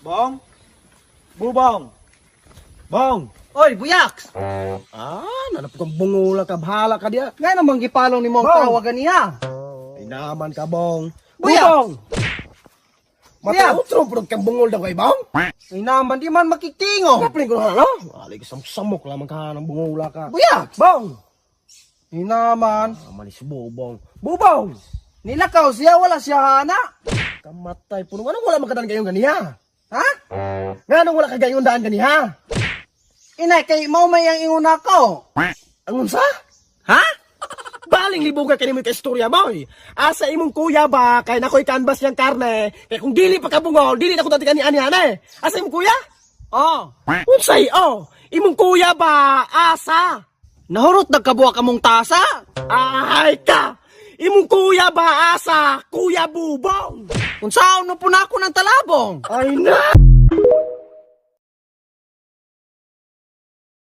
Bong? Bubong! Bong! Oy, buyaks! Nanap kang bungula ka, bahala ka diya. Nga namang gipalong ni mong Bong! tawagan niya. Ay naman ka, Bong. Buya! Bubong! Buya! Matautro, purog kang bungol daw kay Bong. Ay naman, di man makitingo. Kapaling ko na, no? Alay ka samok lamang ka ng bungula ka. Buyaks! Bong! Ay naman, Manis Bubong. Bubong! nilakaw siya, wala siya hana. Kamatay po. Anong wala magkadaan kayong ganiha? Ha? Nga anong wala kagayong daan ganiha? Inay, kay mau may ang inguna ko. Ang unsa? Ha? Baling libuga ka ni mo istorya mo eh. Asa imong kuya ba, kay nakoy canvas niyang karne, kay kung dili pa kabungol, dili na ko dati kani-anihan eh. Asa imong kuya? Oh, Unsay, imong kuya ba, asa? nahurot nagkabuha ka mong tasa. Ay ka! Imong kuya ba, asa? Kuya Bubong! Kung saan no po na ako ng talabong. Ay na!